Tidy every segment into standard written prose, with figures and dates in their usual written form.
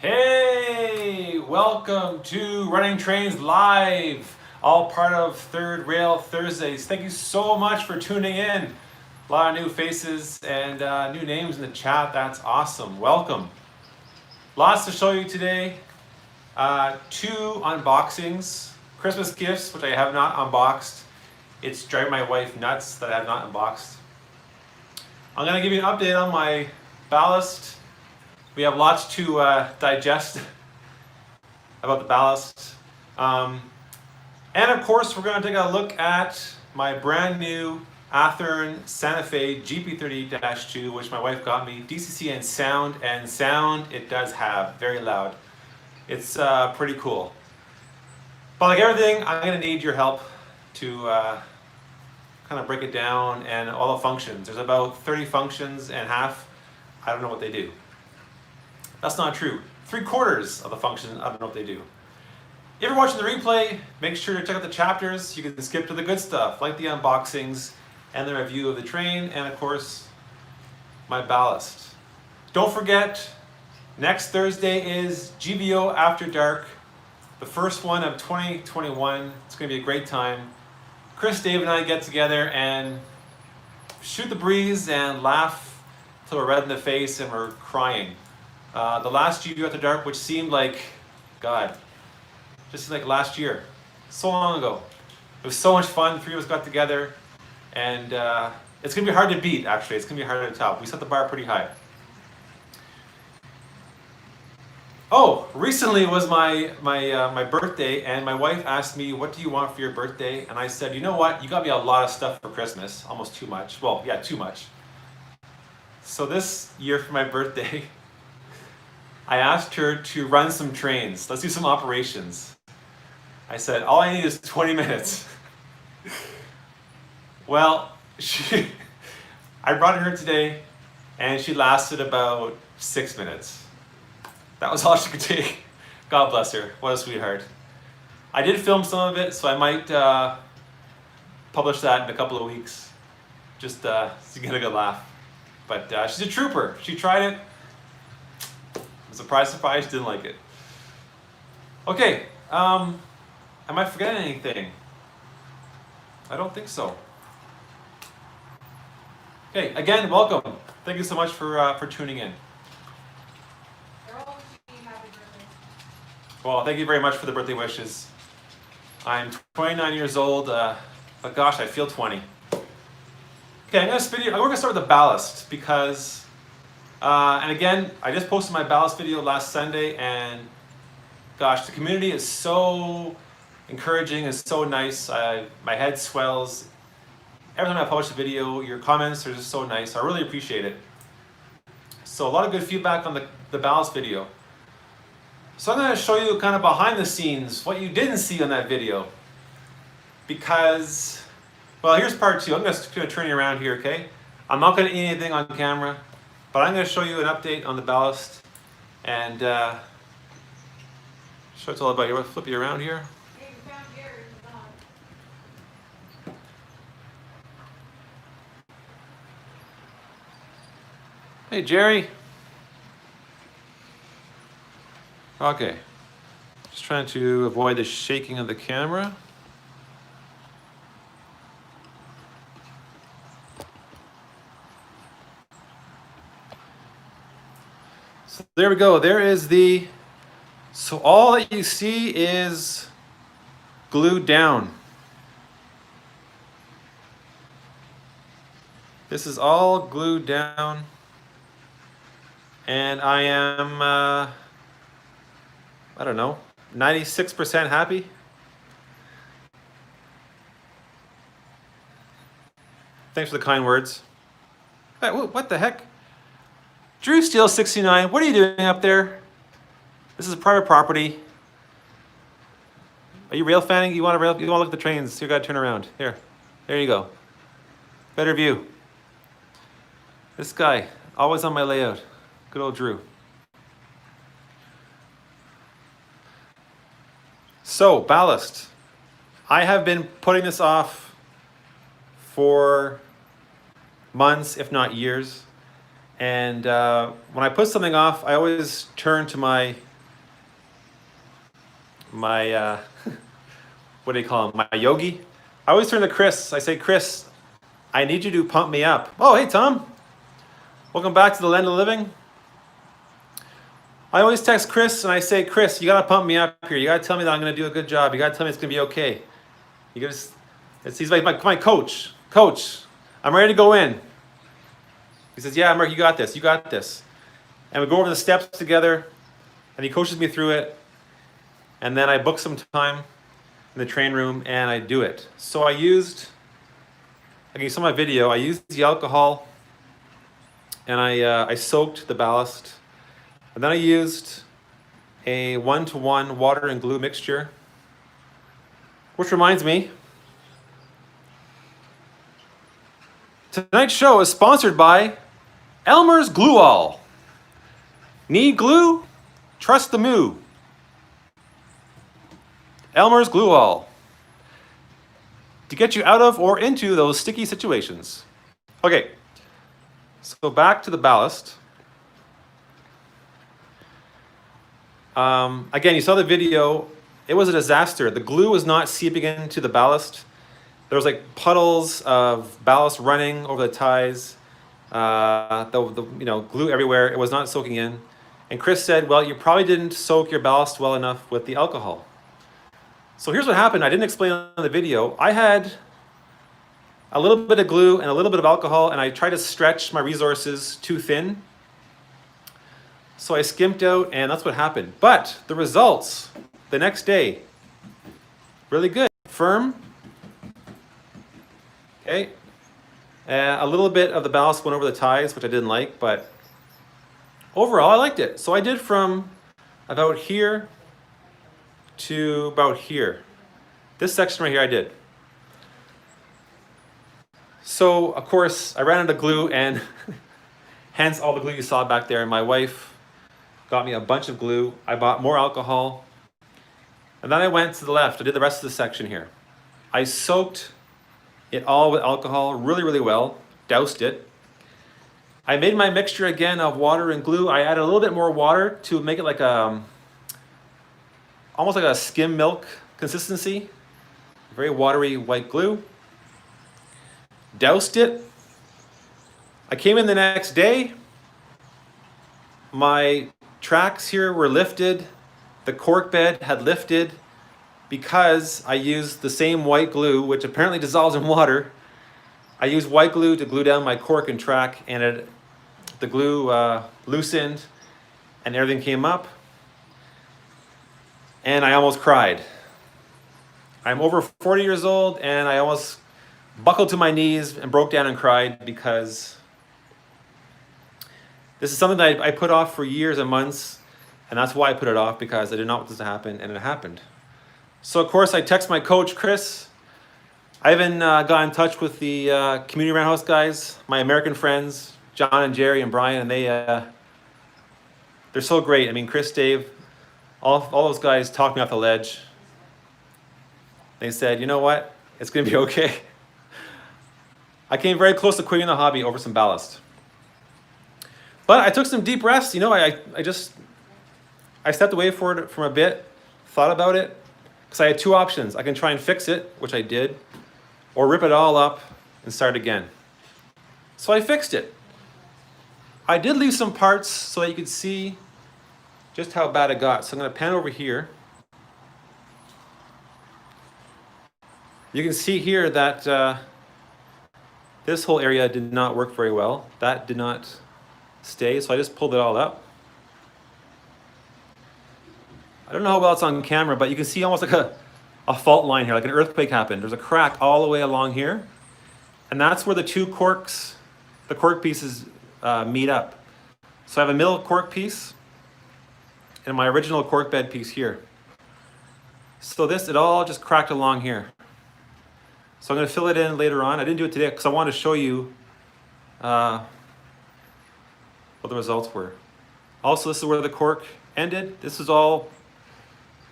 Hey, welcome to Running Trains Live, all part of Third Rail Thursdays. Thank you so much for tuning in. A lot of new faces and new names in the chat. That's awesome. Welcome. Lots to show you today. Two unboxings, Christmas gifts, which I have not unboxed. It's driving my wife nuts that I have not unboxed. I'm going to give you an update on my Ballast. We have lots to digest about the Ballast. And of course, we're going to take a look at my brand new Athearn Santa Fe GP38-2, which my wife got me. DCC and sound it does have, very loud. It's pretty cool. But like everything, I'm going to need your help to kind of break it down and all the functions. There's about 30 functions and half, I don't know what they do. That's not true. 3/4 of the functions, I don't know what they do. If you're watching the replay, make sure to check out the chapters. You can skip to the good stuff, like the unboxings and the review of the train, and of course, my Ballast. Don't forget, next Thursday is GBO After Dark, the first one of 2021. It's going to be a great time. Chris, Dave, and I get together and shoot the breeze and laugh till we're red in the face and we're crying. The last GBO After Dark, which seemed like, God, just like last year, so long ago. It was so much fun. The three of us got together, and it's going to be hard to beat, actually. It's going to be hard to top. We set the bar pretty high. Oh, recently was my birthday, and my wife asked me, what do you want for your birthday? And I said, you know what? You got me a lot of stuff for Christmas, almost too much. Well, yeah, too much. So this year for my birthday, I asked her to run some trains. Let's do some operations. I said, all I need is 20 minutes. Well, I brought her today, and she lasted about 6 minutes. That was all she could take. God bless her. What a sweetheart. I did film some of it, so I might publish that in a couple of weeks, just to get a good laugh. But she's a trooper. She tried it. Surprise, surprise, didn't like it. Okay, am I forgetting anything? I don't think so. Okay, again, welcome. Thank you so much for tuning in. Well, thank you very much for the birthday wishes. I'm 29 years old, but gosh, I feel 20. Okay, we're gonna start with the Ballast because, and again, I just posted my Ballast video last Sunday, and gosh, the community is so encouraging and so nice. My head swells. Every time I publish a video, your comments are just so nice. I really appreciate it. So a lot of good feedback on the Ballast video. So I'm going to show you kind of behind the scenes, what you didn't see on that video. Because, well, here's part two. I'm just going to turn you around here, okay? I'm not going to eat anything on camera, but I'm going to show you an update on the Ballast and show it's all about. You want to flip you around here? Hey, Jerry. Okay. Just trying to avoid the shaking of the camera. So there we go. There is so all that you see is glued down. This is all glued down. And I am, I don't know, 96% happy. Thanks for the kind words. Hey, what the heck? Drew Steele 69, what are you doing up there? This is private property. Are you railfanning? You want to look at the trains? You got to turn around. Here, there you go. Better view. This guy, always on my layout. Good old Drew. So, Ballast. I have been putting this off for months, if not years. And when I put something off, I always turn to my my what do you call him? My yogi. I always turn to Chris. I say, Chris, I need you to pump me up. Oh, hey, Tom. Welcome back to the land of the living. I always text Chris and I say, Chris, you gotta pump me up here. You gotta tell me that I'm gonna do a good job. You gotta tell me it's gonna be okay. You gotta, he's like my coach. Coach, I'm ready to go in. He says, yeah, Mark, you got this. You got this. And we go over the steps together and he coaches me through it. And then I book some time in the train room and I do it. So I used, like you saw my video, I used the alcohol and I soaked the ballast. And then I used a 1-to-1 water and glue mixture. Which reminds me, tonight's show is sponsored by Elmer's Glue All. Need glue? Trust the Moo. Elmer's Glue All. To get you out of or into those sticky situations. Okay, so back to the ballast. Again, you saw the video. It was a disaster. The glue was not seeping into the ballast. There was like puddles of ballast running over the ties. The glue everywhere. It was not soaking in. And Chris said, well, you probably didn't soak your ballast well enough with the alcohol. So here's what happened. I didn't explain on the video. I had a little bit of glue and a little bit of alcohol, and I tried to stretch my resources too thin. So I skimped out, and that's what happened. But the results the next day, really good. Firm. Okay. A little bit of the ballast went over the ties, which I didn't like, but overall I liked it. So I did from about here to about here. This section right here I did. So of course I ran out of glue, and hence all the glue you saw back there. And my wife got me a bunch of glue. I bought more alcohol. And then I went to the left. I did the rest of the section here. I soaked it all with alcohol really, really well. Doused it. I made my mixture again of water and glue. I added a little bit more water to make it like almost like a skim milk consistency. Very watery white glue. Doused it. I came in the next day. My tracks here were lifted. The cork bed had lifted because I used the same white glue, which apparently dissolves in water. I used white glue to glue down my cork and track, and the glue loosened and everything came up. And I almost cried. I'm over 40 years old and I almost buckled to my knees and broke down and cried because this is something that I put off for years and months, and that's why I put it off, because I did not want this to happen, and it happened. So of course I text my coach, Chris. I even got in touch with the community roundhouse guys, my American friends, John and Jerry and Brian, and they're so great. I mean, Chris, Dave, all those guys talked me off the ledge. They said, you know what? It's gonna be okay. I came very close to quitting the hobby over some ballast. But I took some deep breaths. I stepped away from a bit, thought about it, because I had two options. I can try and fix it, which I did, or rip it all up and start again. So I fixed it. I did leave some parts so that you could see just how bad it got. So I'm going to pan over here. You can see here that this whole area did not work very well. That did not stay, so I just pulled it all up. I don't know how well it's on camera, but you can see almost like a fault line here, like an earthquake happened. There's a crack all the way along here, and that's where the two corks, the cork pieces meet up. So I have a middle cork piece and my original cork bed piece here. So it all just cracked along here. So I'm going to fill it in later on. I didn't do it today because I wanted to show you what the results were. Also, this is where the cork ended. This is all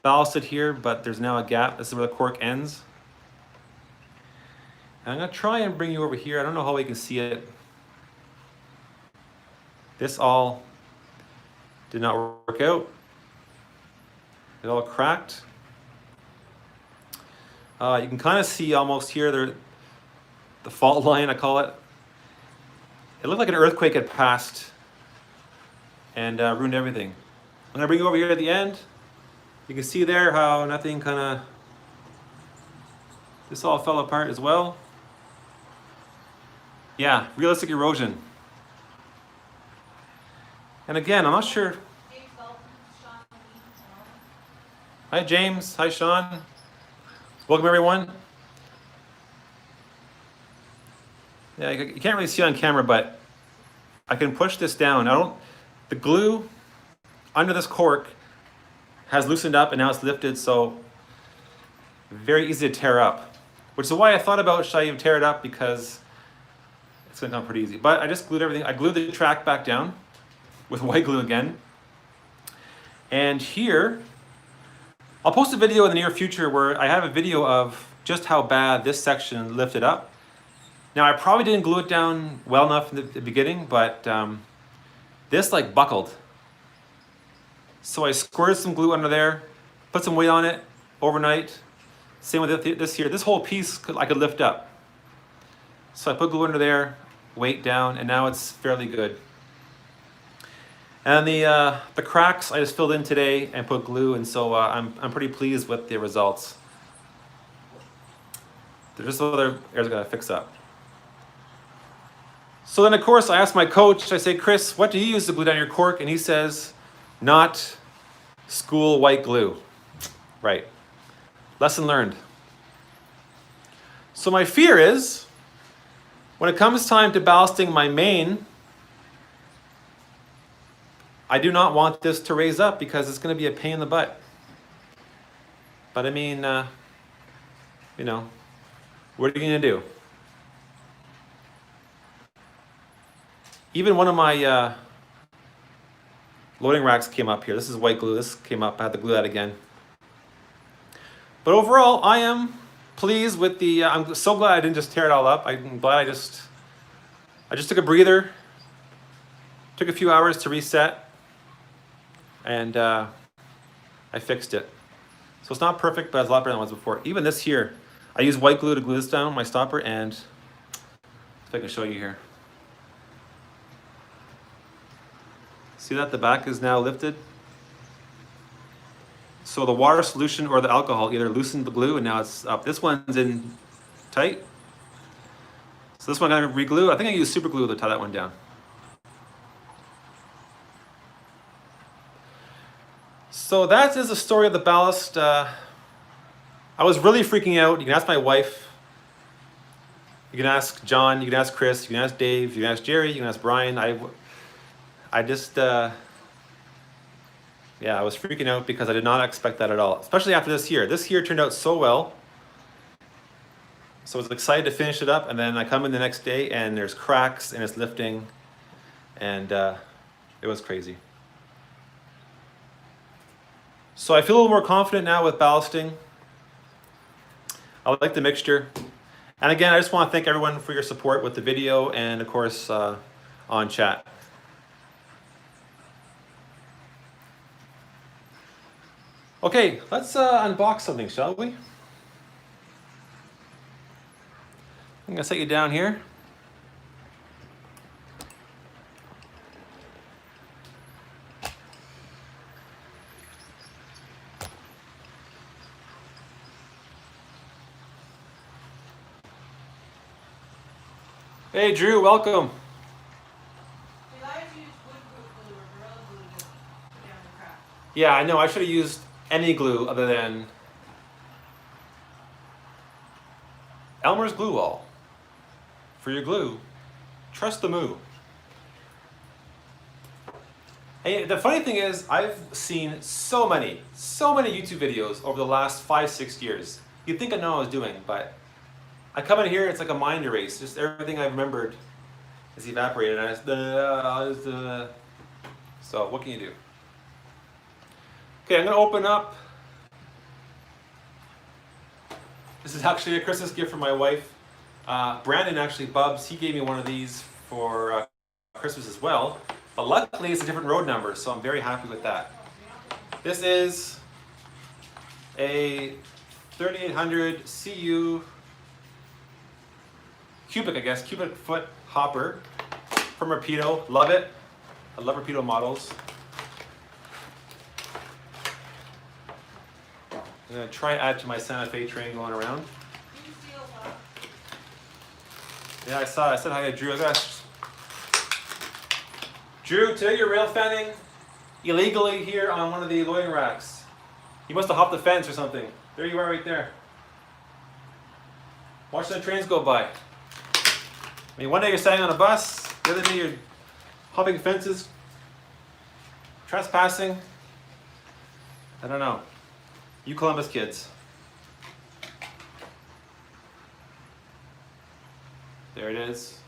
ballasted here, but there's now a gap. This is where the cork ends. And I'm going to try and bring you over here. I don't know how we can see it. This all did not work out. It all cracked. You can kind of see almost here the fault line, I call it. It looked like an earthquake had passed and ruined everything. I'm gonna bring you over here at the end. You can see there how nothing this all fell apart as well. Yeah, realistic erosion. And again, I'm not sure. Hi James, hi Sean. Welcome everyone. Yeah, you can't really see on camera, but I can push this down. The glue under this cork has loosened up and now it's lifted, so very easy to tear up. Which is why I thought about, should I even tear it up, because it's gonna come pretty easy. But I just glued everything. I glued the track back down with white glue again. And here, I'll post a video in the near future where I have a video of just how bad this section lifted up. Now I probably didn't glue it down well enough in the beginning, but this like buckled. So I squirted some glue under there, put some weight on it overnight. Same with this here. This whole piece I could lift up. So I put glue under there, weight down, and now it's fairly good. And the cracks I just filled in today and put glue, and so I'm pretty pleased with the results. There's just other areas I gotta fix up. So then of course I asked my coach, I say, Chris, what do you use to glue down your cork? And he says, not school white glue. Right. Lesson learned. So my fear is, when it comes time to ballasting my main, I do not want this to raise up because it's going to be a pain in the butt. But I mean, you know, what are you going to do? Even one of my loading racks came up here. This is white glue. This came up. I had to glue that again. But overall, I am pleased with the, I'm so glad I didn't just tear it all up. I'm glad I just took a breather, took a few hours to reset, and I fixed it. So it's not perfect, but it's a lot better than it was before. Even this here, I used white glue to glue this down, my stopper, and if I can show you here. See that the back is now lifted? So the water solution or the alcohol either loosened the glue and now it's up. This one's in tight. So this one I'm gonna re-glue. I think I used super glue to tie that one down. So that is the story of the ballast. I was really freaking out. You can ask my wife. You can ask John. You can ask Chris. You can ask Dave. You can ask Jerry. You can ask Brian. I just, yeah, I was freaking out because I did not expect that at all, especially after this year. This year turned out so well. So I was excited to finish it up, and then I come in the next day and there's cracks and it's lifting, and it was crazy. So I feel a little more confident now with ballasting. I like the mixture. And again, I just want to thank everyone for your support with the video and of course on chat. Okay, let's unbox something, shall we? I'm gonna set you down here. Hey Drew, welcome. Yeah, I know, I should have used any glue other than Elmer's Glue Wall. For your glue, trust the moo. Hey, the funny thing is, I've seen so many YouTube videos over the last 5-6 years. You'd think I know what I was doing, but I come in here, it's like a mind erase. Just everything I remembered is evaporated. And so what can you do? Okay, I'm gonna open up. This is actually a Christmas gift from my wife. Brandon, actually, Bubs, he gave me one of these for Christmas as well. But luckily it's a different road number, so I'm very happy with that. This is a 3800 CU cubic foot hopper from Rapido. Love it. I love Rapido models. I'm gonna try and add to my Santa Fe train going around. Yeah, I said hi to Drew. Drew, today you're railfanning illegally here on one of the loading racks. You must have hopped the fence or something. There you are right there. Watching the trains go by. I mean, one day you're standing on a bus, the other day you're hopping fences, trespassing. I don't know. You Columbus kids. There it is.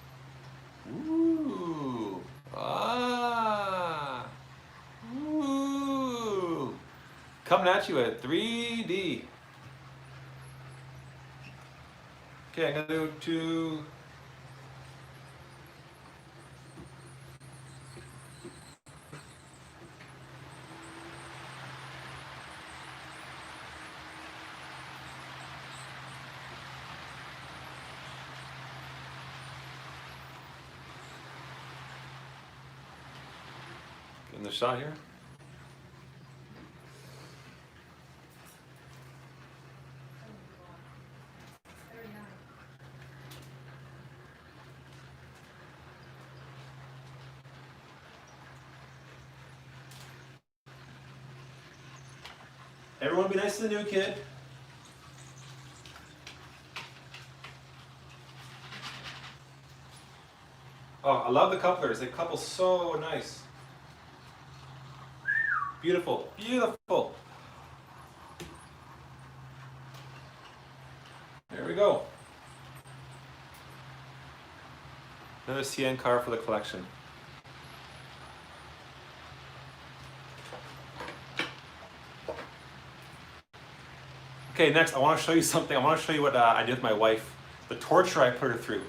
Ooh. Ah. Ooh. Coming at you at 3D. Okay, I'm gonna go to in the shot here. Everyone be nice to the new kid. Oh, I love the couplers. They couple so nice. Beautiful, beautiful. There we go. Another CN car for the collection. Okay, next I want to show you something. I want to show you what I did with my wife. The torture I put her through.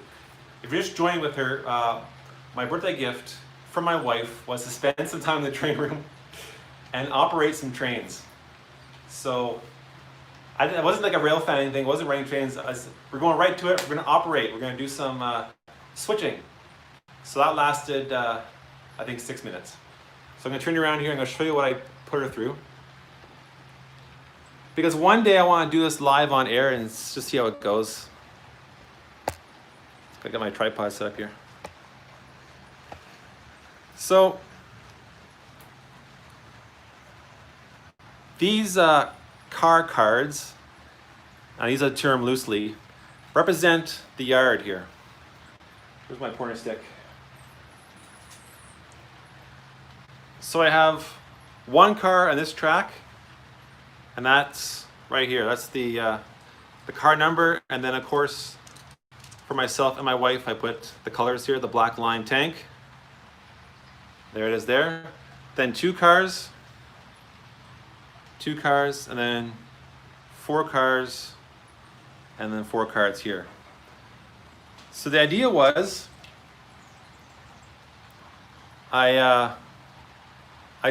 If you're just joining with her, my birthday gift from my wife was to spend some time in the train room and operate some trains. So it wasn't like a rail fanning thing, it wasn't running trains. We're going right to it, we're gonna operate, we're gonna do some switching. So that lasted, I think 6 minutes. So I'm gonna turn you around here, I'm gonna show you what I put her through. Because one day I wanna do this live on air and just see how it goes. I got my tripod set up here. So, these car cards, and I use that term loosely, represent the yard here. Where's my pointer stick? So I have one car on this track, and that's right here. That's the car number, and then of course, for myself and my wife, I put the colors here, the black line tank. There it is there. Then two cars, and then 4 cars, and then 4 cards here. So the idea was, I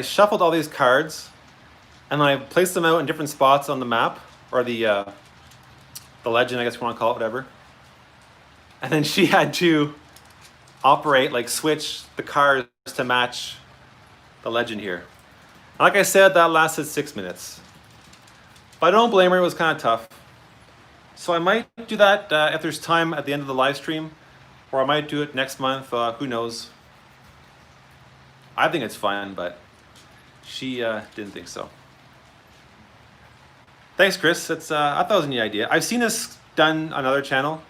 shuffled all these cards, and I placed them out in different spots on the map, or the legend, I guess you want to call it, whatever. And then she had to operate, like switch the cars to match the legend here. Like I said, that lasted 6 minutes. But I don't blame her, it was kind of tough. So I might do that if there's time at the end of the live stream, or I might do it next month, who knows. I think it's fun, but she didn't think so. Thanks, Chris. I thought it was a neat idea. I've seen this done on another channel.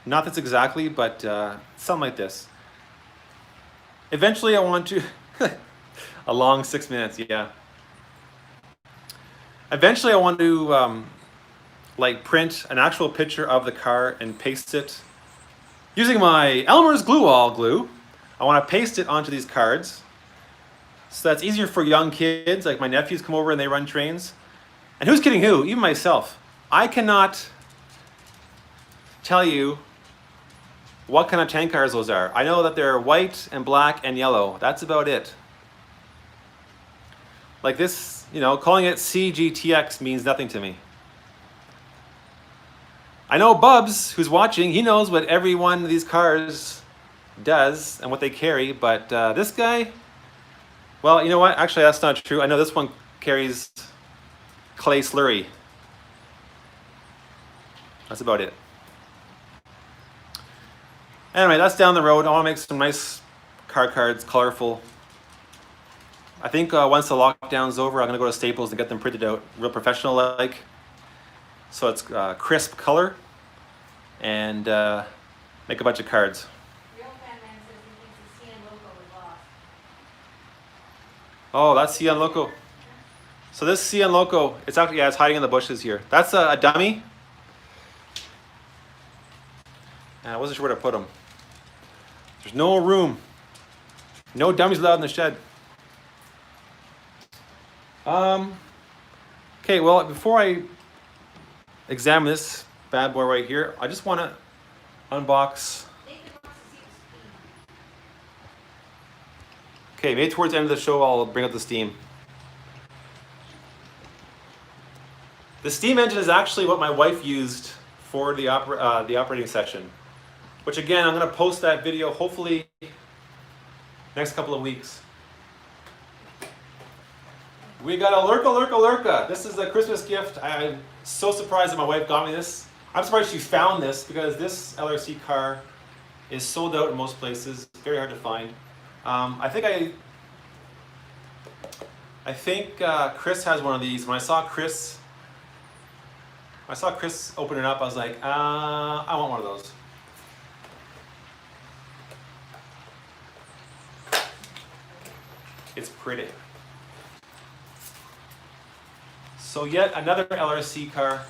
Not this exactly, but something like this. Eventually I want to, a long 6 minutes, yeah. Eventually I want to like print an actual picture of the car and paste it using my Elmer's glue wall glue. I want to paste it onto these cards. So that's easier for young kids, like my nephews come over and they run trains. And who's kidding who? Even myself. I cannot tell you what kind of tank cars those are. I know that they're white and black and yellow. That's about it. Like this, you know, calling it CGTX means nothing to me. I know Bubs, who's watching, he knows what every one of these cars does and what they carry, but this guy, well, you know what? Actually, that's not true. I know this one carries clay slurry. That's about it. Anyway, that's down the road. I want to make some nice car cards, colorful. I think once the lockdown's over, I'm going to go to Staples and get them printed out, real professional-like. So it's crisp color, and make a bunch of cards. Oh, that's CN Loco. So this CN Loco, it's actually, yeah, it's hiding in the bushes here. That's a dummy. I wasn't sure where to put them. There's no room. No dummies allowed in the shed. Okay, well, before I examine this bad boy right here, I just want to unbox. Okay, maybe towards the end of the show, I'll bring up the steam. The steam engine is actually what my wife used for the operating section, which again, I'm going to post that video hopefully next couple of weeks. We got a Lurka. This is a Christmas gift. I'm so surprised that my wife got me this. I'm surprised she found this because this LRC car is sold out in most places. Very hard to find. I think Chris has one of these. When I saw Chris open it up, I was like, I want one of those. It's pretty. So yet another LRC car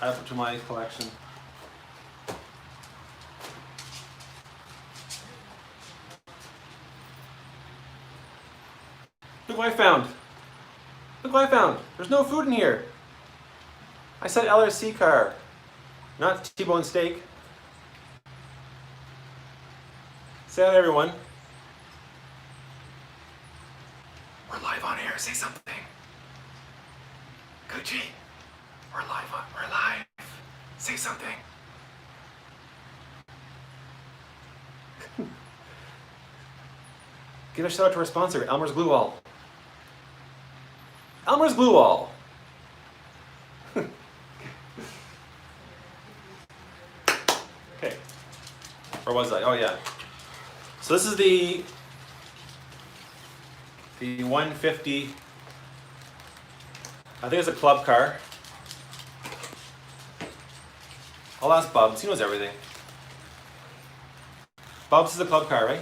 to add to my collection. Look what I found. Look what I found. There's no food in here. I said LRC car, not T-bone steak. Say hi, everyone. We're live on air. Say something. Gucci. We're live. Say something. Give a shout out to our sponsor, Elmer's Glue Wall. Elmer's Glue Wall. Okay. Where was I? Oh yeah. So this is the 150. I think it's a club car. I'll ask Bubs. He knows everything. Bubs is a club car, right?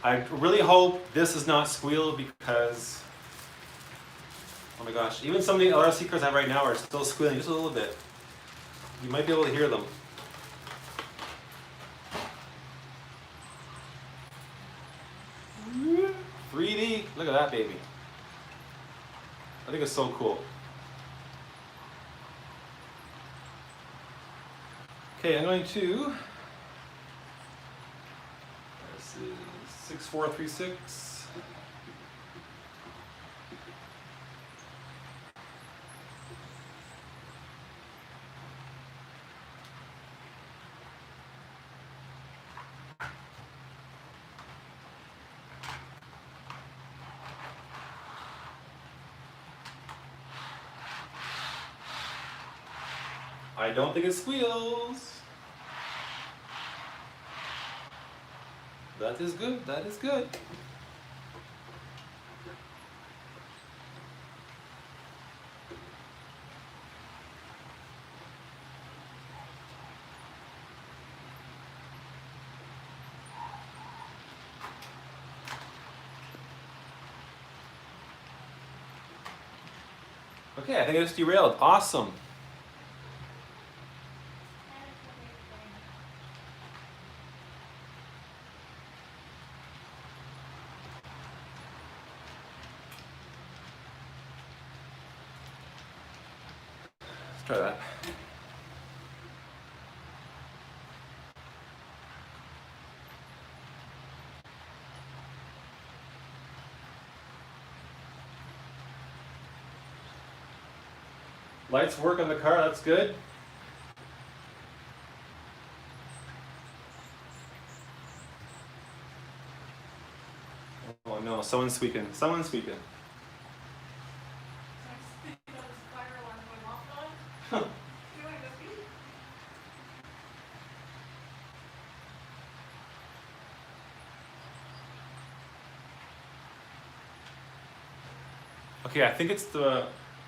I really hope this is not squeal because, oh my gosh, even some of the LRC cars I have right now are still squealing just a little bit. You might be able to hear them. $3D, look at that baby. I think it's so cool. Okay, I'm going to, this is 6436. I don't think it squeals. That is good, that is good. Okay, I think I just derailed. Awesome. Try that. Lights work on the car, that's good. Oh no, someone's squeaking. Someone's squeaking. Okay, I think it's the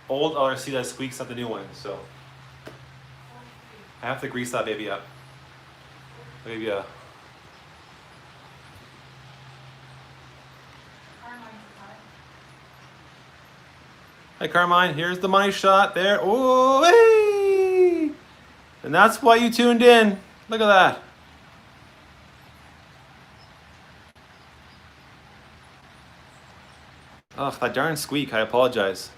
old LRC that squeaks, not the new one, so I have to grease that baby up. Maybe Hey Carmine, here's the money shot there. Oh, hey! And that's why you tuned in. Look at that. Ugh, that darn squeak, I apologize.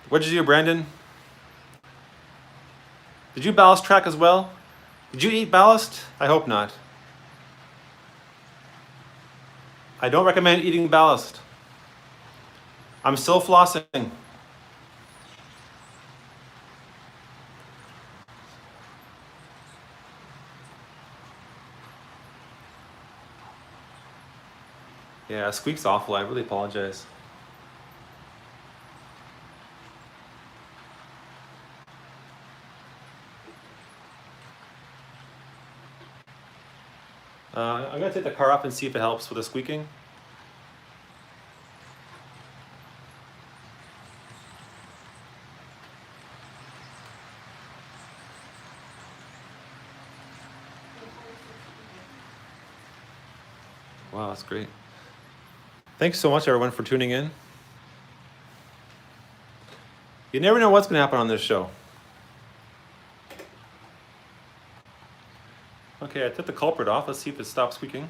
What'd you do, Brandon? Did you ballast track as well? Did you eat ballast? I hope not. I don't recommend eating ballast. I'm still flossing. Yeah, squeak's awful. I really apologize. I'm going to take the car up and see if it helps with the squeaking. Wow, that's great. Thanks so much, everyone, for tuning in. You never know what's going to happen on this show. Okay, I took the culprit off. Let's see if it stops squeaking.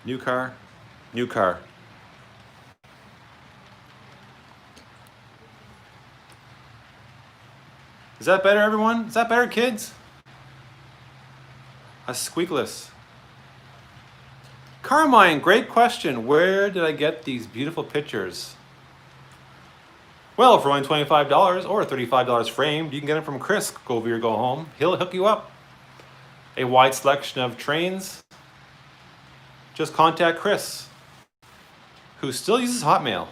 New car, new car. Is that better, everyone? Is that better, kids? A squeakless. Carmine, great question. Where did I get these beautiful pictures? Well, for only $25 or $35 framed, you can get them from Chris. Go over or go home. He'll hook you up. A wide selection of trains. Just contact Chris, who still uses Hotmail.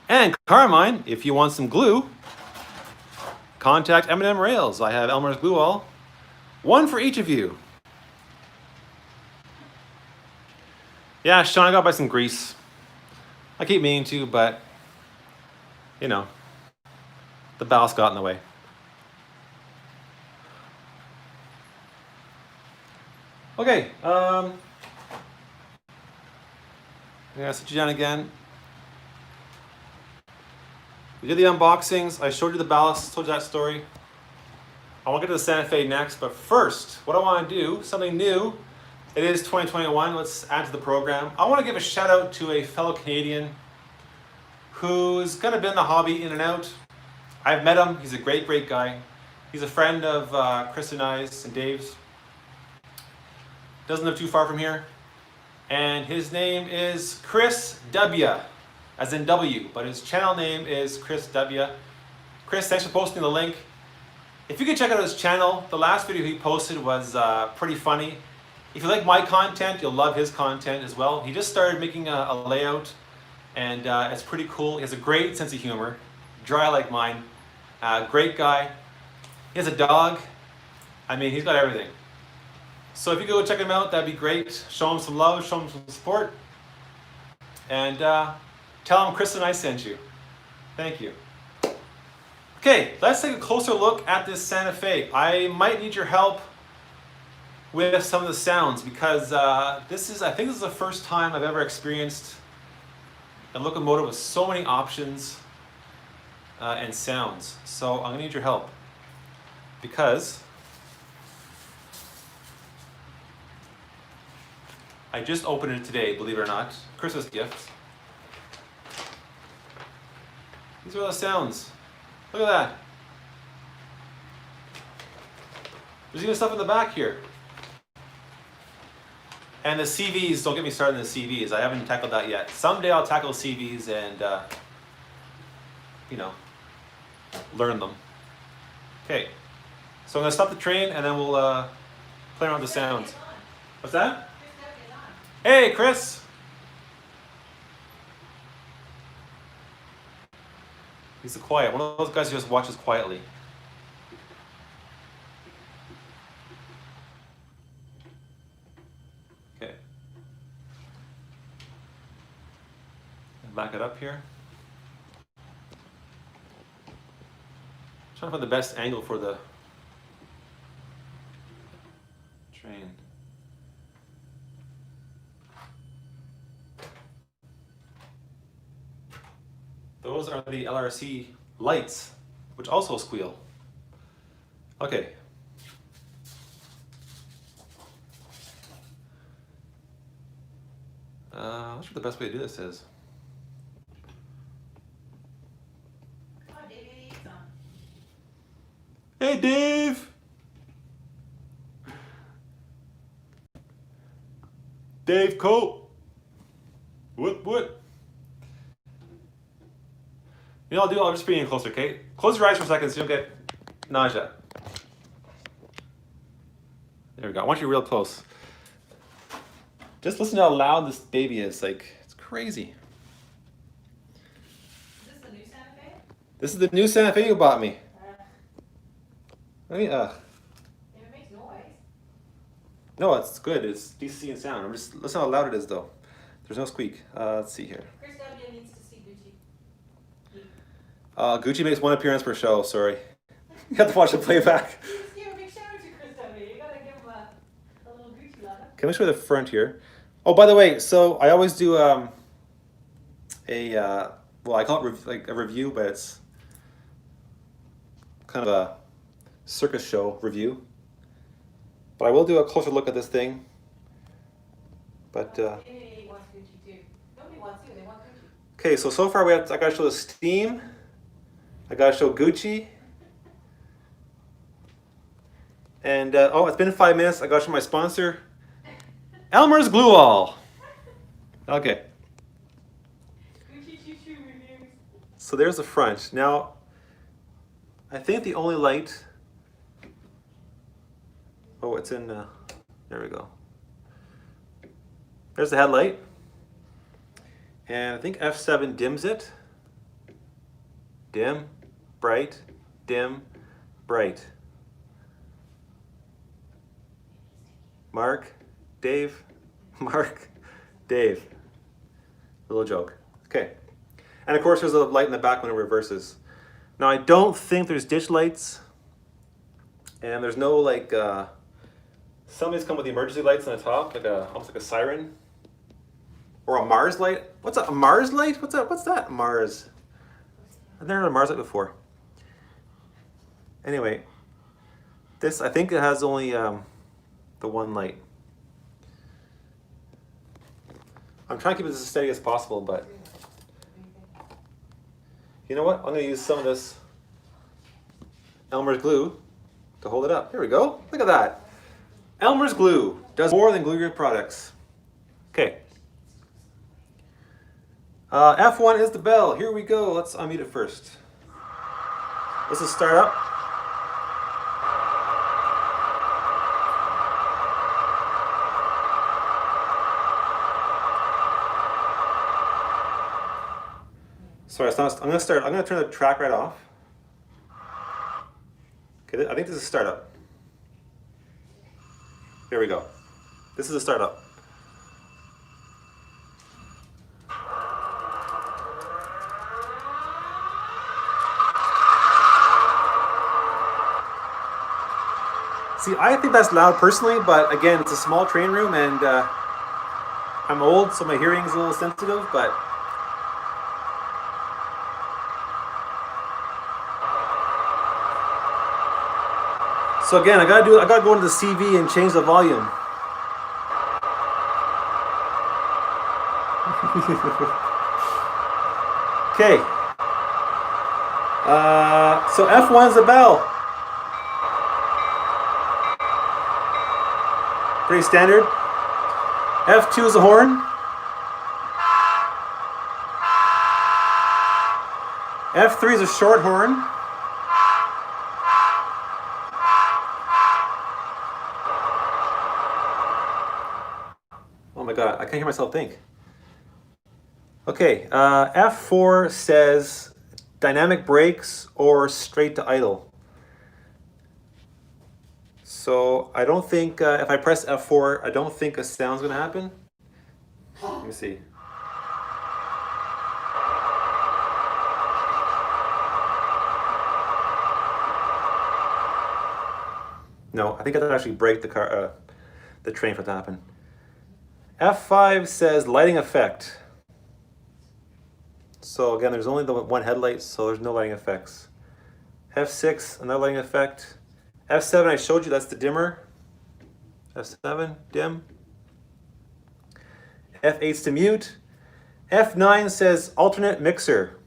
And Carmine, if you want some glue, contact M&M Rails. I have Elmer's glue all. One for each of you. Yeah, Sean, I got to buy some grease. I keep meaning to, but, you know, the ballast got in the way. Okay, I'm gonna sit you down again. We did the unboxings. I showed you the ballast, told you that story. I want to get to the Santa Fe next, but first, what I want to do, something new. It is 2021. Let's add to the program. I want to give a shout out to a fellow Canadian who's kind of been in the hobby in and out. I've met him. He's a great, great guy. He's a friend of Chris and I's and Dave's. Doesn't live too far from here. And his name is Chris Dubya, as in W, but his channel name is Chris Dubya. Chris, thanks for posting the link. If you could check out his channel, the last video he posted was pretty funny. If you like my content, you'll love his content as well. He just started making a layout, and it's pretty cool. He has a great sense of humor, dry like mine. Great guy. He has a dog. I mean, he's got everything. So if you go check him out, that'd be great. Show him some love, show him some support. And tell them Chris and I sent you. Thank you. Okay, let's take a closer look at this Santa Fe. I might need your help with some of the sounds because I think this is the first time I've ever experienced a locomotive with so many options and sounds. So I'm gonna need your help because I just opened it today, believe it or not. Christmas gift. These are the sounds. Look at that. There's even stuff in the back here. And the CVs, don't get me started on the CVs. I haven't tackled that yet. Someday I'll tackle CVs and, learn them. Okay, so I'm gonna stop the train and then we'll play around with the sounds. What's that? Hey, Chris. He's quiet. One of those guys who just watches quietly. Okay. Back it up here. Trying to find the best angle for the train. Those are the LRC lights, which also squeal. Okay. I'm not sure the best way to do this is. Hey, Dave! Dave Cope! What? You know what I'll just bring you closer, okay? Close your eyes for a second so you don't get nausea. There we go. I want you real close. Just listen to how loud this baby is. Like, it's crazy. Is this the new Santa Fe? This is the new Santa Fe you bought me. Let me, If it makes noise. No, it's good. It's DC in sound. Listen how loud it is, though. There's no squeak. Let's see here. Chris Dubya needs to see Gucci. Gucci makes one appearance per show. Sorry. You have to watch the playback. Just give a big shout out to Chris Dubya. You gotta give him a little Gucci love. Can we show the front here? Oh, by the way, so I always do well, I call it like a review, but it's kind of a circus show review. But I will do a closer look at this thing. But Nobody wants Gucci too. Nobody wants you. They want Gucci. okay, so far I gotta show the Steam. I gotta show Gucci. And it's been 5 minutes. I gotta show my sponsor, Elmer's Glue All. Okay. Gucci choo-choo reviews. So there's the front. Now, I think the only light. Oh, it's in. There we go. There's the headlight. And I think F7 dims it. Dim, bright, dim, bright. Mark, Dave, Mark, Dave. Little joke. Okay. And of course there's a light in the back when it reverses. Now I don't think there's ditch lights. And there's no like, some of these come with the emergency lights on the top, like almost like a siren. Or a Mars light. What's a Mars light? What's that? Mars. I've never heard of a Mars light before. Anyway, this, I think it has only the one light. I'm trying to keep it as steady as possible, but you know what? I'm going to use some of this Elmer's glue to hold it up. Here we go. Look at that. Elmer's glue does more than glue your products. Okay. F1 is the bell. Here we go. Let's unmute it first. This is start up. Sorry, it's not, I'm going to turn the track right off. Okay, I think this is startup. Here we go. This is a startup. See, I think that's loud personally, but again, it's a small train room, and I'm old, so my hearing's a little sensitive, but so again, I gotta go into the CV and change the volume. Okay. So F1's the bell. Pretty standard. F2 is the horn. F3 is a short horn. Oh my god, I can't hear myself think. Okay, F4 says dynamic brakes or straight to idle. So I don't think, if I press F4, I don't think a sound's gonna happen. Let me see. No, I think I have to actually brake the car, the train for it to happen. F5 says lighting effect. So again, there's only the one headlight, so there's no lighting effects. F6, another lighting effect. F7, I showed you, that's the dimmer. F7, dim. F8's to mute. F9 says alternate mixer.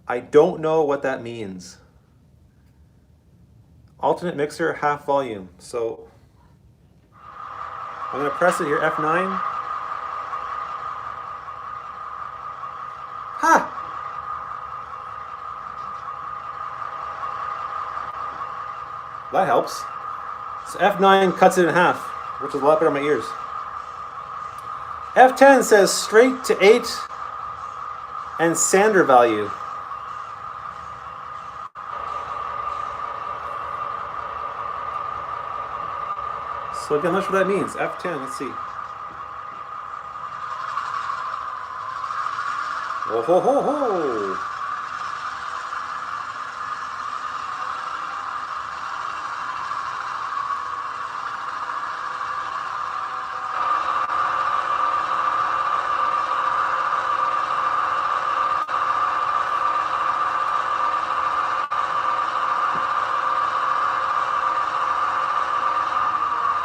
I don't know what that means. Alternate mixer, half volume. So I'm gonna press it here, F9. Ha! That helps. So F9 cuts it in half, which is a lot better on my ears. F10 says straight to 8 and sander value. So again, that's what that means. F10, let's see. Oh ho ho ho!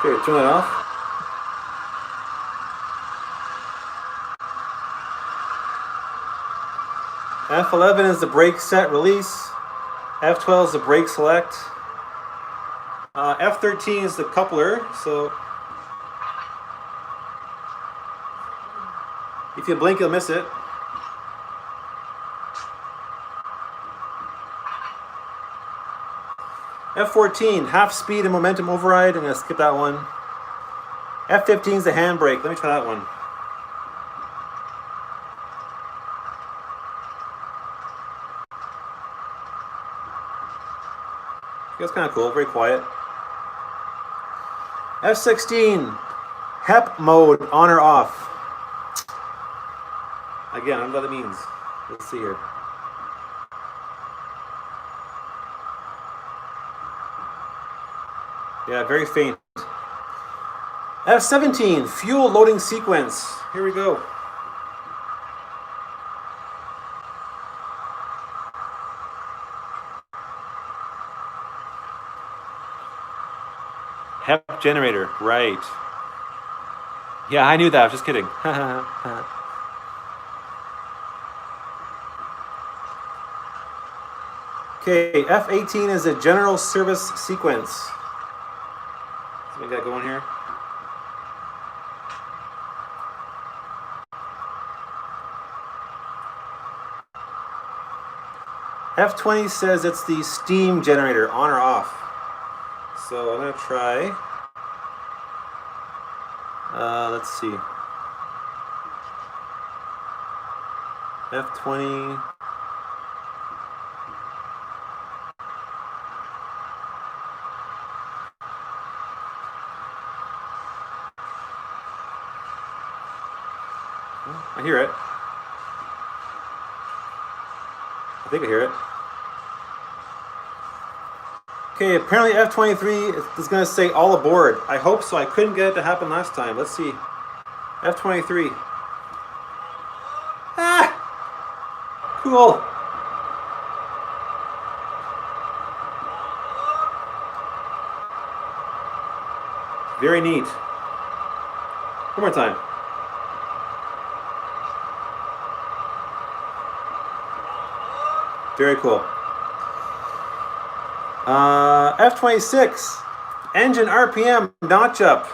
Okay, turn that off. F11 is the brake set release. F12 is the brake select. F13 is the coupler. So if you blink, you'll miss it. F14, half speed and momentum override. I'm going to skip that one. F15 is the handbrake. Let me try that one. That's kind of cool, very quiet. F16, HEP mode, on or off. Again, I don't know what that means. Let's see here. Yeah, very faint. F17, fuel loading sequence. Here we go. HEP generator, right. Yeah, I knew that, I was just kidding. Okay, F18 is a general service sequence. So we got going here. F20 says it's the steam generator, on or off. So I'm gonna try. Let's see. F20. I hear it. I think I hear it. Okay, apparently F23 is going to say all aboard. I hope so. I couldn't get it to happen last time. Let's see. F23. Ah! Cool. Very neat. One more time. Very cool. F26. Engine RPM notch up.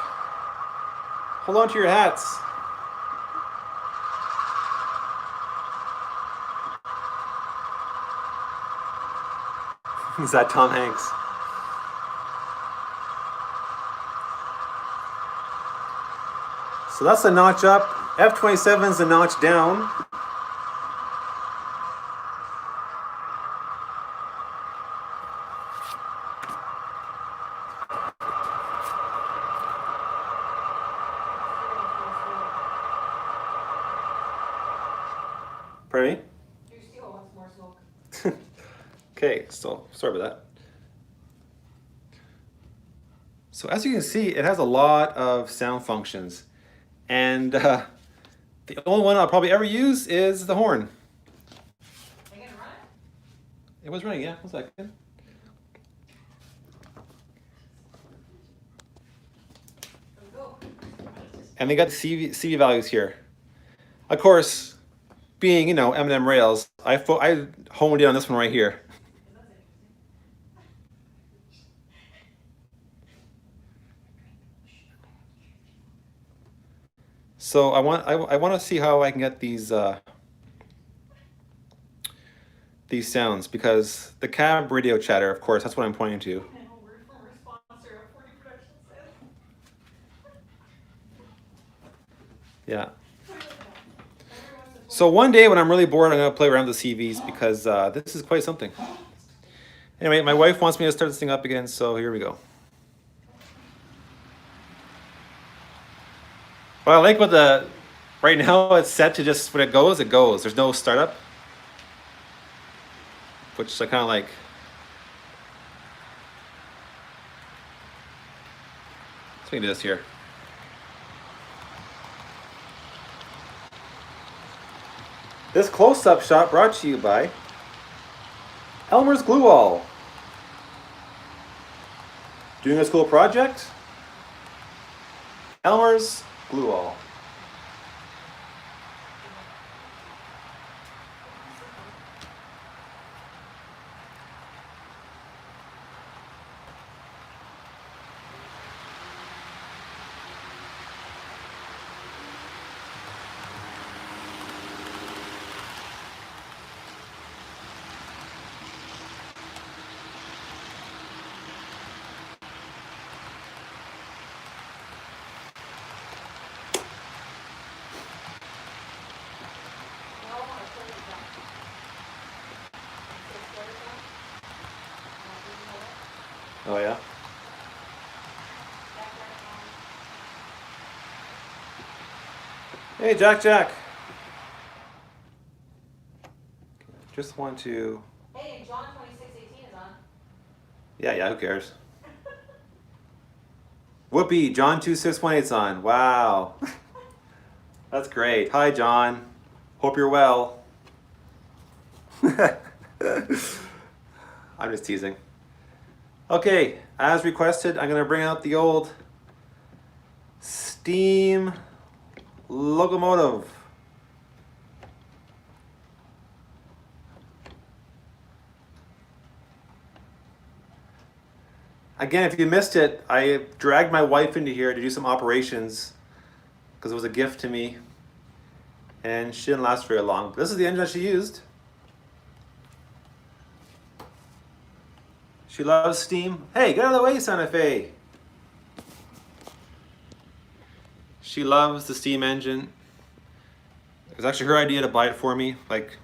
Hold on to your hats. Is that Tom Hanks? So that's a notch up. F27 is a notch down. Pardon me? Your steel wants more smoke. Okay, so sorry about that. So as you can see, it has a lot of sound functions. And the only one I'll probably ever use is the horn. Are you gonna run it? It was running, yeah. 1 second. There we go. And they got the CV values here. Of course, being, you know, M&M Rails, I honed in on this one right here. That's interesting. So I want to see how I can get these sounds, because the cab radio chatter, of course, that's what I'm pointing to. And a word from our sponsor of 40 Production says. Yeah. So one day when I'm really bored, I'm gonna play around with the CVs, because this is quite something. Anyway, my wife wants me to start this thing up again, so here we go. Well, I like what right now it's set to just when it goes, it goes. There's no startup, which I kind of like. Let's do this here. This close-up shot brought to you by Elmer's Glue All. Doing a school project? Elmer's Glue All. Oh yeah? Hey, Jack. Just want to... Hey, and John 2618 is on. Yeah, who cares? Whoopee, John 2618's on. Wow. That's great. Hi, John. Hope you're well. I'm just teasing. Okay, as requested, I'm going to bring out the old steam locomotive. Again, if you missed it, I dragged my wife into here to do some operations because it was a gift to me, and she didn't last very long. But this is the engine that she used. She loves steam. Hey, get out of the way, Santa Fe. She loves the steam engine. It was actually her idea to buy it for me.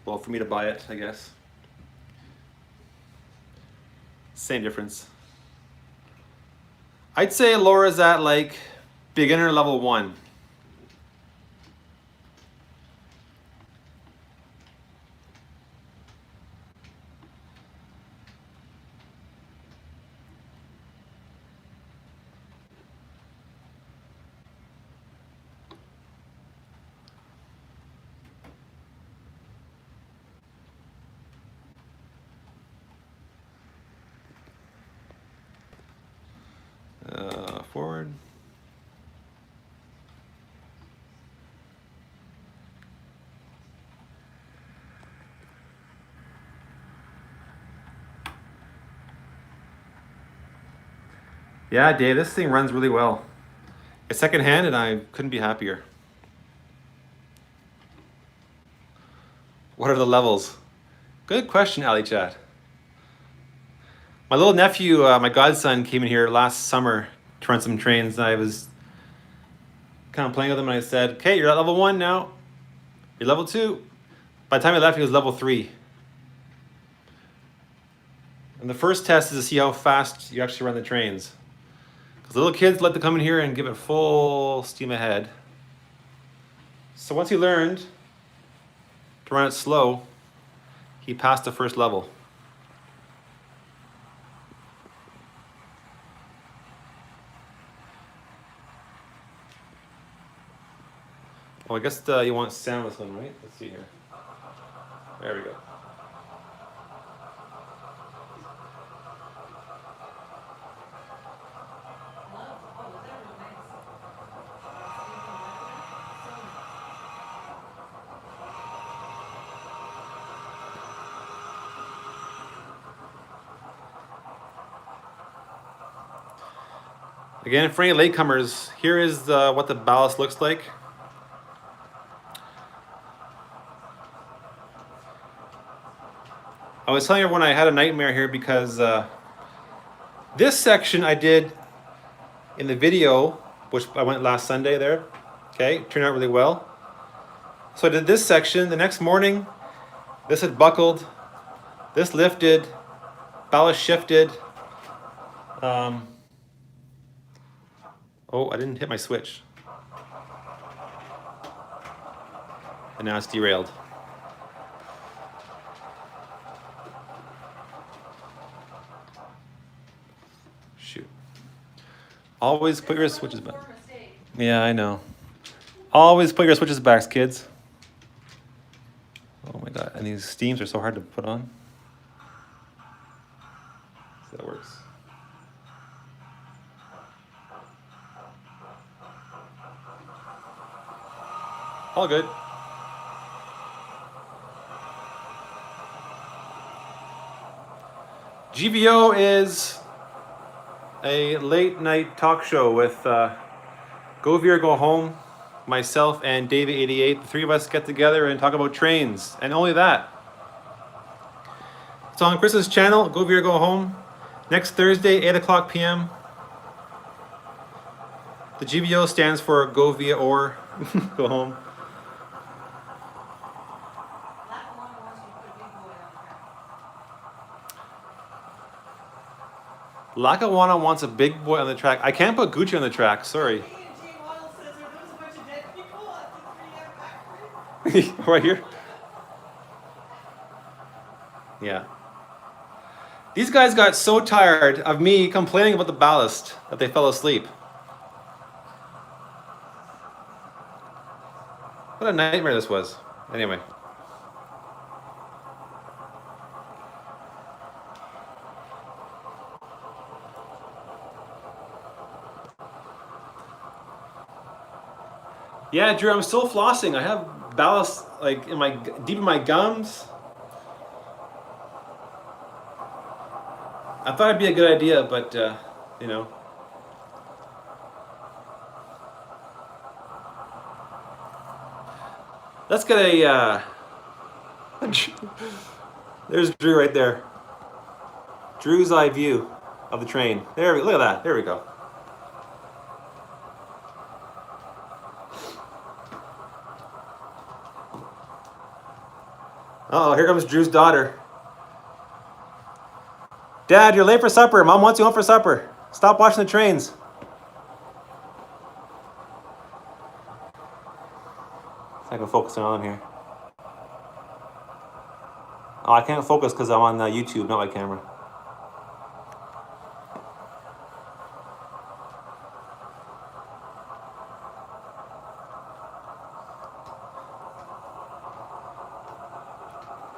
Well, for me to buy it, I guess. Same difference. I'd say Laura's at like beginner level 1. Yeah, Dave, this thing runs really well. It's secondhand and I couldn't be happier. What are the levels? Good question, Ali Chat. My little nephew, my godson, came in here last summer to run some trains, and I was kind of playing with him, and I said, okay, you're at level 1 now. You're level 2. By the time he left, he was level 3. And the first test is to see how fast you actually run the trains. Because little kids like to come in here and give it full steam ahead. So once he learned to run it slow, he passed the first level. Oh, I guess you want soundless one, right? Let's see here. There we go. Again, for any latecomers, here is what the ballast looks like. I was telling everyone I had a nightmare here because this section I did in the video, which I went last Sunday there. Okay, turned out really well. So I did this section. The next morning, this had buckled, this lifted, ballast shifted. Oh, I didn't hit my switch. And now it's derailed. Shoot. Always put your switches back. Yeah, I know. Always put your switches back, kids. Oh my god, and these steams are so hard to put on. So that works. All good. GVO is a late night talk show with Go Veer, Go Home, myself, and Davey88. The three of us get together and talk about trains, and only that. It's on Chris's channel, Go Veer, Go Home, next Thursday, 8 o'clock p.m. The GVO stands for Go Via or Go Home. Lackawanna wants a big boy on the track. I can't put Gucci on the track, sorry. Right here? Yeah. These guys got so tired of me complaining about the ballast that they fell asleep. What a nightmare this was. Anyway. Yeah, Drew, I'm still flossing. I have ballast like in my deep in my gums. I thought it'd be a good idea, but you know. Let's get a there's Drew right there. Drew's eye view of the train. There, look at that. There we go. Uh oh, here comes Drew's daughter. Dad, you're late for supper. Mom wants you home for supper. Stop watching the trains. I can focus on here. Oh, I can't focus because I'm on YouTube, not my camera.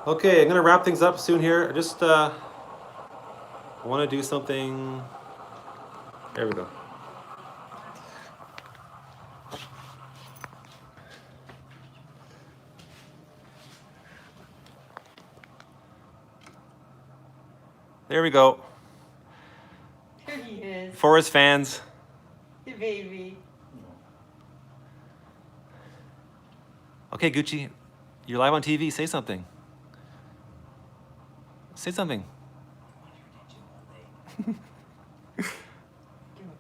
Okay, I'm gonna wrap things up soon here. I just want to do something. There we go. There we go. Yes. For his fans. The baby. Okay, Gucci, you're live on TV. Say something. Say something. Give him a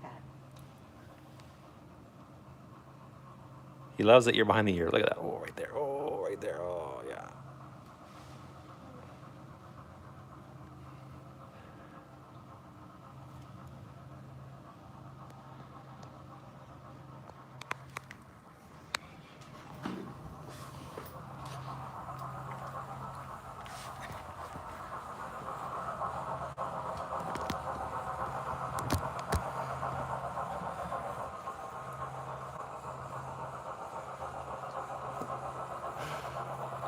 pat. He loves that you're behind the ear. Look at that. Oh, right there. Oh, right there. Oh, yeah.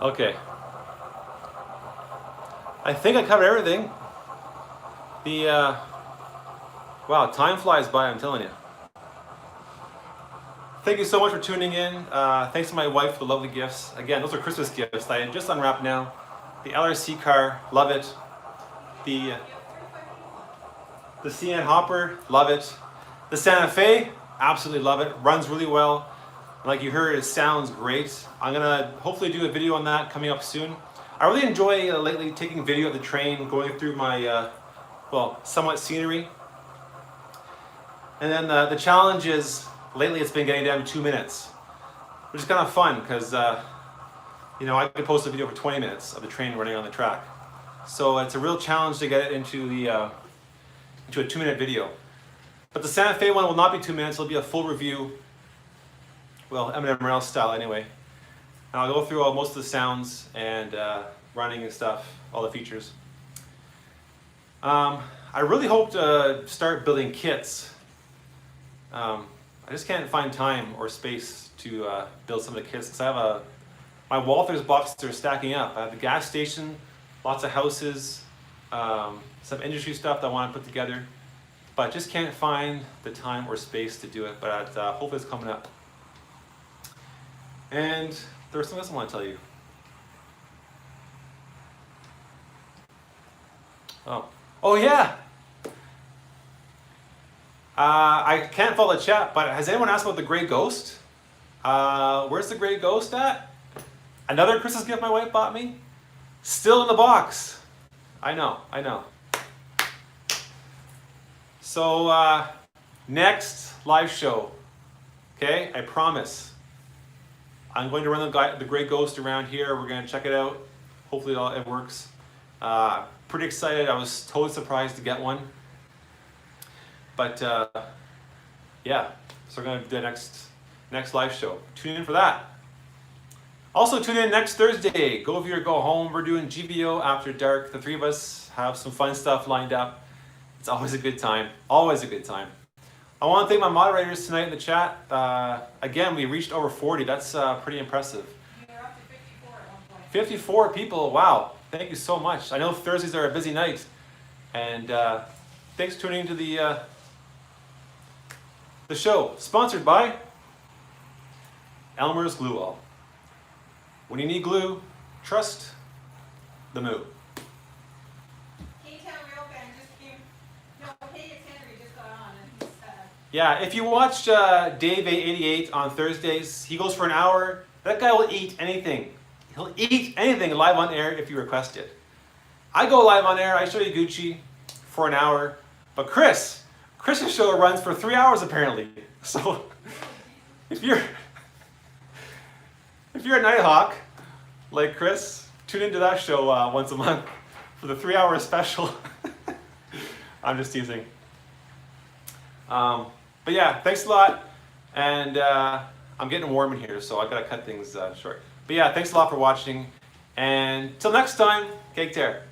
Okay. I think I covered everything. Wow, time flies by, I'm telling you. Thank you so much for tuning in. Thanks to my wife for the lovely gifts. Again, those are Christmas gifts I just unwrapped now. The LRC car, love it. The CN Hopper, love it. The Santa Fe, absolutely love it. Runs really well. Like you heard, it sounds great. I'm gonna hopefully do a video on that coming up soon. I really enjoy lately taking video of the train, going through my, well, somewhat scenery. And then the challenge is, lately it's been getting down to 2 minutes, which is kind of fun because, you know, I could post a video for 20 minutes of the train running on the track. So it's a real challenge to get it into a 2-minute video. But the Santa Fe one will not be 2 minutes, it'll be a full review. Well, M&M Rails style anyway. And I'll go through most of the sounds and running and stuff, all the features. I really hope to start building kits. I just can't find time or space to build some of the kits because I have my Walther's boxes are stacking up. I have the gas station, lots of houses, some industry stuff that I want to put together, but just can't find the time or space to do it. But hopefully it's coming up. And there's something else I want to tell you. Oh yeah. I can't follow the chat, but has anyone asked about the Grey Ghost? Where's the Grey Ghost at? Another Christmas gift my wife bought me? Still in the box. I know. So, next live show, okay? I promise. I'm going to run the Grey Ghost around here. We're going to check it out. Hopefully it works. Pretty excited. I was totally surprised to get one. But yeah, so we're going to do the next live show. Tune in for that. Also tune in next Thursday. Go View or Go Home. We're doing GVO after dark. The three of us have some fun stuff lined up. It's always a good time. Always a good time. I want to thank my moderators tonight in the chat. Again, we reached over 40. That's pretty impressive. You're up to 54 at one point. 54 people. Wow. Thank you so much. I know Thursdays are a busy night. And thanks for tuning into the show. Sponsored by Elmer's Glue All. When you need glue, trust the Moo. Yeah, if you watch Dave888 on Thursdays, he goes for an hour. That guy will eat anything. He'll eat anything live on air if you request it. I go live on air, I show you Gucci for an hour. But Chris's show runs for 3 hours apparently. So if you're a Nighthawk like Chris, tune into that show once a month for the 3-hour special. I'm just teasing. But yeah, thanks a lot. And I'm getting warm in here, so I gotta cut things short. But yeah, thanks a lot for watching. And till next time, cake tear.